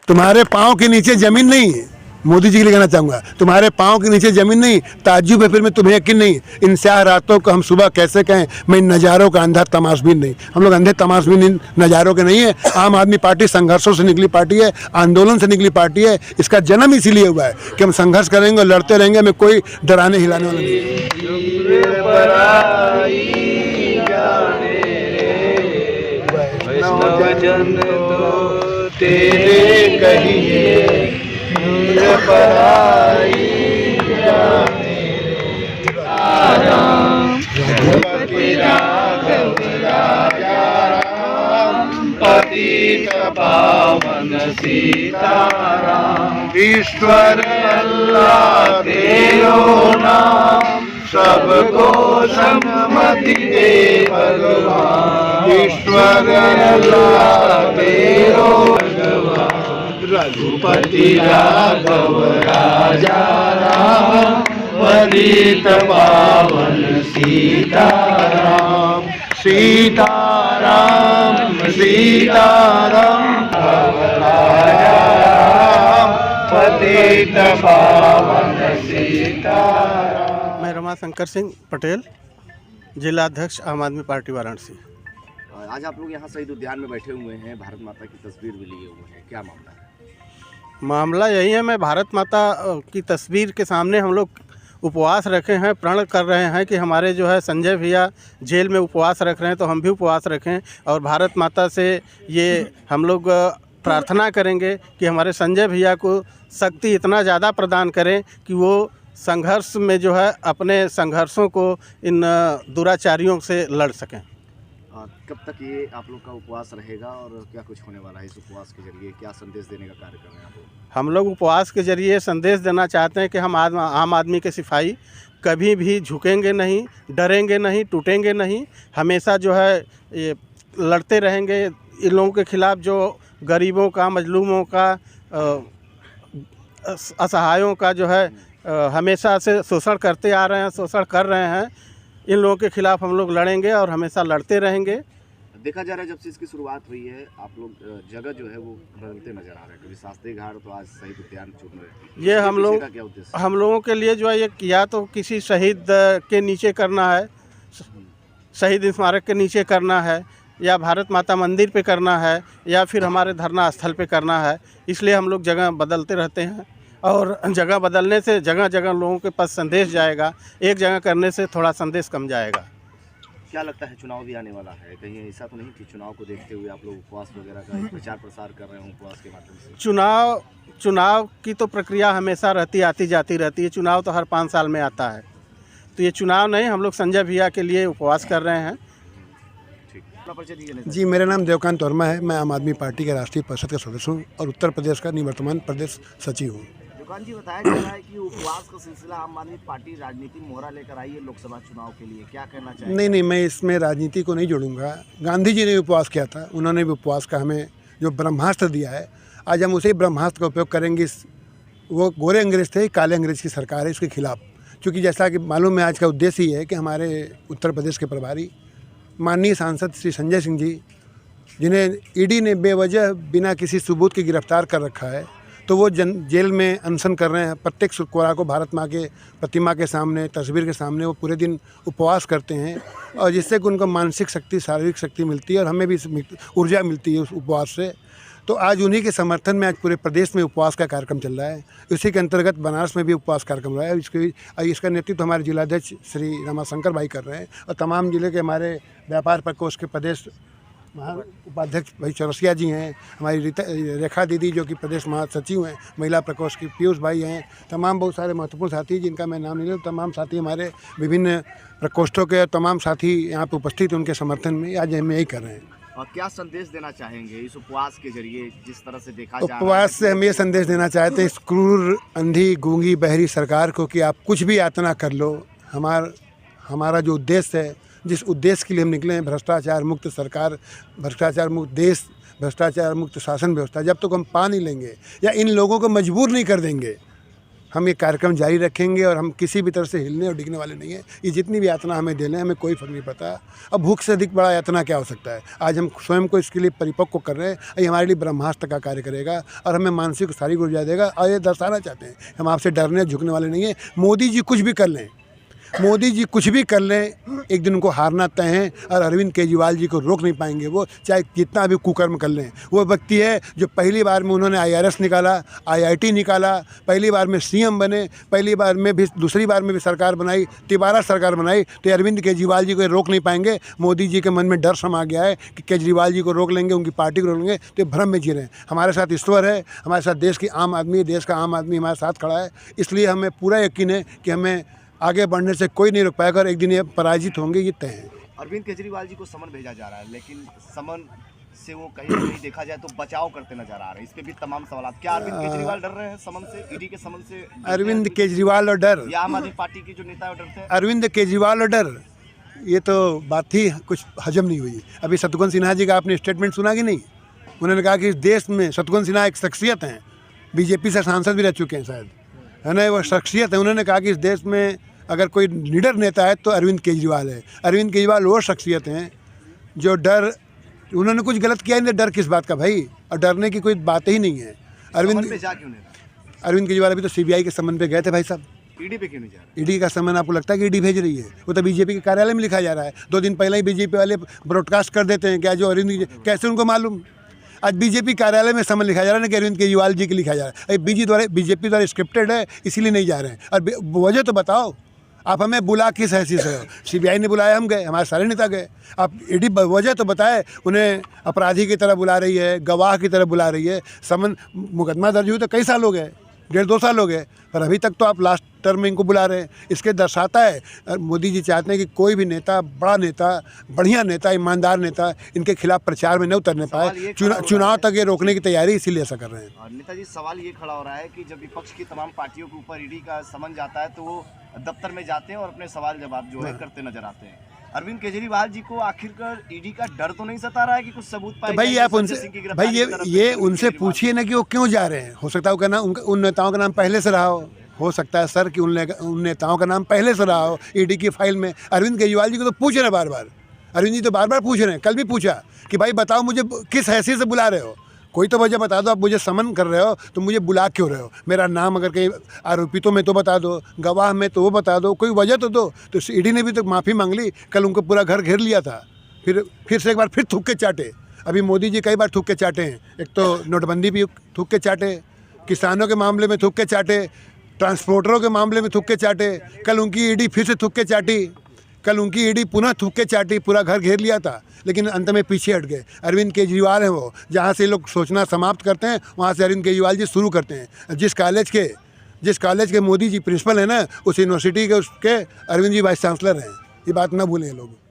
तुम्हारे पाँव के नीचे ज़मीन नहीं है। मोदी जी के लिए कहना चाहूँगा, तुम्हारे पाँव के नीचे ज़मीन नहीं, ताज्जुब है फिर में तुम्हें यकीन नहीं। इन स्याह रातों को हम सुबह कैसे कहें, मैं इन नज़ारों का अंधा तमाशबीन नहीं। हम लोग अंधे तमाशबीन इन नज़ारों के नहीं है। आम आदमी पार्टी संघर्षों से निकली पार्टी है, आंदोलन से निकली पार्टी है। इसका जन्म इसीलिए हुआ है कि हम संघर्ष करेंगे और लड़ते रहेंगे, हमें कोई डराने हिलाने वाला नहीं है। पतित पावन सीताराम, ईश्वर अल्लाह तेरो नाम, सबको सम्मति दे भगवान। ईश्वर अल्लाह तेरो भगवान, रघुपति राघव राजा राम, पतित पावन सीताराम। सीताराम सीताराम राजा राम, पतित पावन सीताराम। मैं रमाशंकर सिंह पटेल, जिला अध्यक्ष आम आदमी पार्टी वाराणसी। आज आप लोग यहाँ शहीद उद्यान में बैठे हुए हैं, भारत माता की तस्वीर भी लिए हुए हैं, क्या मामला है? मामला यही है, मैं भारत माता की तस्वीर के सामने हम लोग उपवास रखे हैं, प्रण कर रहे हैं कि हमारे जो है संजय भैया जेल में उपवास रख रहे हैं तो हम भी उपवास रखें और भारत माता से ये हम लोग प्रार्थना करेंगे कि हमारे संजय भैया को शक्ति इतना ज़्यादा प्रदान करें कि वो संघर्ष में जो है अपने संघर्षों को इन दुराचारियों से लड़ सकें। कब तक ये आप लोग का उपवास रहेगा और क्या कुछ होने वाला है इस उपवास के जरिए, क्या संदेश देने का कार्य कर रहे हैं आप लोग? हम लोग उपवास के जरिए संदेश देना चाहते हैं कि हम आम आदमी के सिपाही कभी भी झुकेंगे नहीं, डरेंगे नहीं, टूटेंगे नहीं, हमेशा जो है ये लड़ते रहेंगे इन लोगों के खिलाफ़ जो गरीबों का, मजलूमों का, असहायों का जो है हमेशा से शोषण करते आ रहे हैं, शोषण कर रहे हैं। इन लोगों के खिलाफ़ हम लोग लड़ेंगे और हमेशा लड़ते रहेंगे। देखा जा रहा है जब से इसकी शुरुआत हुई है आप लोग जगह जो है वो बदलते नजर आ रहे हैं, कभी शास्त्री घाट तो आज शहीद उद्यान चुन रहे हैं। ये हम लोगों के लिए जो है ये या तो किसी शहीद के नीचे करना है, शहीद स्मारक के नीचे करना है, या भारत माता मंदिर पे करना है, या फिर हमारे धरना स्थल पे करना है। इसलिए हम लोग जगह बदलते रहते हैं और जगह बदलने से जगह जगह लोगों के पास संदेश जाएगा, एक जगह करने से थोड़ा संदेश कम जाएगा। क्या लगता है चुनाव भी आने वाला है, कहीं ऐसा तो नहीं कि चुनाव को देखते हुए आप लोग उपवास वगैरह का प्रचार प्रसार कर रहे हो उपवास के माध्यम से? चुनाव की तो प्रक्रिया हमेशा रहती आती जाती रहती है। चुनाव तो हर 5 साल में आता है, तो ये चुनाव नहीं, हम लोग संजय भैया के लिए उपवास कर रहे हैं। जी, मेरा नाम देवकांत वर्मा है, मैं आम आदमी पार्टी के राष्ट्रीय परिषद का सदस्य हूँ और उत्तर प्रदेश का निवर्तमान प्रदेश सचिव हूँ। दुकान जी, बताया जा रहा है कि उपवास का सिलसिला आम आदमी पार्टी राजनीति मोहरा लेकर आई है लोकसभा चुनाव के लिए, क्या कहना चाहिए? नहीं, मैं इसमें राजनीति को नहीं जोड़ूंगा। गांधी जी ने उपवास किया था, उन्होंने भी उपवास का हमें जो ब्रह्मास्त्र दिया है, आज हम उसी ब्रह्मास्त्र का उपयोग करेंगे। वो गोरे अंग्रेज थे, काले अंग्रेज की सरकार है, इसके खिलाफ। क्योंकि जैसा कि मालूम है आज का उद्देश्य ही है कि हमारे उत्तर प्रदेश के प्रभारी माननीय सांसद श्री संजय सिंह जी, जिन्हें ईडी ने बेवजह बिना किसी सबूत के गिरफ्तार कर रखा है, तो वो जेल में अनशन कर रहे हैं। प्रत्येक शुक्रवार को भारत माँ के प्रतिमा के सामने, तस्वीर के सामने वो पूरे दिन उपवास करते हैं और जिससे कि उनको मानसिक शक्ति, शारीरिक शक्ति मिलती है और हमें भी ऊर्जा मिलती है उस उपवास से। तो आज उन्हीं के समर्थन में आज पूरे प्रदेश में उपवास का कार्यक्रम चल रहा है। इसी के अंतर्गत बनारस में भी उपवास कार्यक्रम रहा है। इसका नेतृत्व हमारे जिलाध्यक्ष श्री रमाशंकर भाई कर रहे हैं और तमाम जिले के हमारे व्यापार प्रकोष्ठ के प्रदेश उपाध्यक्ष भाई चौरसिया जी हैं, हमारी रेखा दीदी जो कि प्रदेश महासचिव हैं, महिला प्रकोष्ठ की पीयूष भाई हैं, तमाम बहुत सारे महत्वपूर्ण साथी जिनका मैं नाम नहीं लूँ, तमाम साथी हमारे विभिन्न प्रकोष्ठों के तमाम साथी यहाँ पर उपस्थित उनके समर्थन में आज हम यही कर रहे हैं। और क्या संदेश देना चाहेंगे इस उपवास के जरिए, जिस तरह से देखा जा रहा है? उपवास से हम ये संदेश देना चाहते हैं इस क्रूर, अंधी, गूंगी, बहरी सरकार को कि आप कुछ भी यातना कर लो, हमारा जो उद्देश्य है, जिस उद्देश्य के लिए हम निकले हैं, भ्रष्टाचार मुक्त सरकार, भ्रष्टाचार मुक्त देश, भ्रष्टाचार मुक्त शासन व्यवस्था, जब तक हम पा नहीं लेंगे या इन लोगों को मजबूर नहीं कर देंगे, हम ये कार्यक्रम जारी रखेंगे और हम किसी भी तरह से हिलने और डिगने वाले नहीं हैं। ये जितनी भी यातना हमें दे लें, हमें कोई फर्क नहीं पड़ता। अब भूख से अधिक बड़ा यातना क्या हो सकता है। आज हम स्वयं को इसके लिए परिपक्व कर रहे हैं। ये हमारे लिए ब्रह्मास्त्र का कार्य करेगा और हमें मानसिक शारीरिक ऊर्जा देगा। और ये दर्शाना चाहते हैं हम आपसे डरने झुकने वाले नहीं हैं। मोदी जी कुछ भी कर लें, मोदी जी कुछ भी कर लें, एक दिन उनको हारना तय है और अरविंद केजरीवाल जी को रोक नहीं पाएंगे। वो चाहे जितना भी कुकर्म कर लें। वो व्यक्ति है जो पहली बार में उन्होंने IRS निकाला, IIT निकाला, पहली बार में CM बने, पहली बार में भी दूसरी बार में भी सरकार बनाई, तिबारा सरकार बनाई। तो अरविंद केजरीवाल जी को रोक नहीं पाएंगे। मोदी जी के मन में डर समा गया है कि केजरीवाल जी को रोक लेंगे, उनकी पार्टी को रोक लेंगे, तो ये भ्रम में जी रहे हैं। हमारे साथ ईश्वर है, हमारे साथ देश की आम आदमी, देश का आम आदमी हमारे साथ खड़ा है। इसलिए हमें पूरा यकीन है कि हमें आगे बढ़ने से कोई नहीं रोक पाएगा और एक दिन ये पराजित होंगे, ये तय है। अरविंद केजरीवाल जी को समन भेजा जा रहा है, लेकिन समन से वो कहीं ना कहीं देखा जाए तो बचाव करते नजर आ रहे हैं। इस पे भी तमाम सवाल। क्या अरविंद केजरीवाल डर रहे हैं समन से, ईडी के समन से? अरविंद केजरीवाल और डर, या आम आदमी पार्टी के जो नेता है डरते हैं? अरविंद केजरीवाल और डर, ये तो बात ही कुछ हजम नहीं हुई। अभी शत्रुघ्न सिन्हा जी का आपने स्टेटमेंट सुना कि नहीं? उन्होंने कहा कि इस देश में शत्रुघ्न सिन्हा एक शख्सियत हैं, बीजेपी से सांसद भी रह चुके हैं शायद, है ना, वो शख्सियत है। उन्होंने कहा कि इस देश में अगर कोई निडर नेता है तो अरविंद केजरीवाल है। अरविंद केजरीवाल वो शख्सियत हैं जो डर, उन्होंने कुछ गलत किया नहीं, डर किस बात का भाई? और डरने की कोई बात ही नहीं है। अरविंद केजरीवाल अभी तो CBI के समन पे गए थे भाई साहब। ईडी पे क्यों नहीं जा रहे? ईडी का समन आपको लगता है कि ईडी भेज रही है? वो तो बीजेपी के कार्यालय में लिखा जा रहा है। 2 दिन पहले ही बीजेपी वाले ब्रॉडकास्ट कर देते हैं। क्या जो अरविंद, कैसे उनको मालूम? आज बीजेपी कार्यालय में समन लिखा जा रहा है ना कि अरविंद केजरीवाल जी के लिखा जा रहा है। बीजेपी द्वारा स्क्रिप्टेड है, इसीलिए नहीं जा रहे हैं। और वजह तो बताओ, आप हमें बुला किस हैसियत से हो? CBI ने बुलाया, हम गए, हमारे सारे नेता गए। आप ईडी वजह तो बताए। उन्हें अपराधी की तरह बुला रही है, गवाह की तरह बुला रही है। समन मुकदमा दर्ज हुई तो कई साल हो गए, 1.5-2 साल हो गए, पर अभी तक तो आप लास्ट टर्म में इनको बुला रहे हैं। इसके दर्शाता है मोदी जी चाहते हैं कि कोई भी नेता, बड़ा नेता, बढ़िया नेता, ईमानदार नेता इनके खिलाफ प्रचार में न उतरने पाए। चुनाव तक ये रोकने की तैयारी इसीलिए ऐसा कर रहे हैं। नेताजी, सवाल ये खड़ा हो रहा है कि जब विपक्ष की तमाम पार्टियों के ऊपर ईडी का समन जाता है तो वो दफ्तर में जाते हैं और अपने सवाल जवाब जो है करते नजर आते हैं। अरविंद केजरीवाल जी को आखिरकार ईडी का डर तो नहीं सता रहा है कि कुछ सबूत पाए? तो भाई आप उनसे, भाई ये उनसे पूछिए ना कि वो क्यों जा रहे हैं। हो सकता है उनका नाम, उन नेताओं का नाम पहले से रहा हो सकता है सर कि उन नेताओं का नाम पहले से रहा हो ईडी की फाइल में। अरविंद केजरीवाल जी को तो पूछ रहे हैं बार बार, अरविंद जी तो बार बार पूछ रहे हैं। कल भी पूछा कि भाई बताओ मुझे किस हैसियत से बुला रहे हो, कोई तो वजह बता दो। आप मुझे समन कर रहे हो तो मुझे बुला क्यों रहे हो? मेरा नाम अगर कहीं आरोपितों में तो बता दो, गवाह में तो वो बता दो, कोई वजह तो दो। तो ईडी ने भी तो माफ़ी मांग ली, कल उनको पूरा घर घेर लिया था, फिर से एक बार फिर थूक के चाटे। अभी मोदी जी कई बार थूक के चाटे हैं। एक तो नोटबंदी भी थूक के चाटे, किसानों के मामले में थूक के चाटे, ट्रांसपोर्टरों के मामले में थूक के चाटे। कल उनकी ईडी फिर से थूक के चाटी, कल उनकी ईडी पुनः थूक के चाटी, पूरा घर घेर लिया था, लेकिन अंत में पीछे हट गए। अरविंद केजरीवाल हैं वो, जहाँ से लोग सोचना समाप्त करते हैं वहाँ से अरविंद केजरीवाल जी शुरू करते हैं। जिस कॉलेज के मोदी जी प्रिंसिपल हैं ना, उस यूनिवर्सिटी के उसके अरविंद जी वाइस चांसलर हैं। ये बात ना भूलें लोग।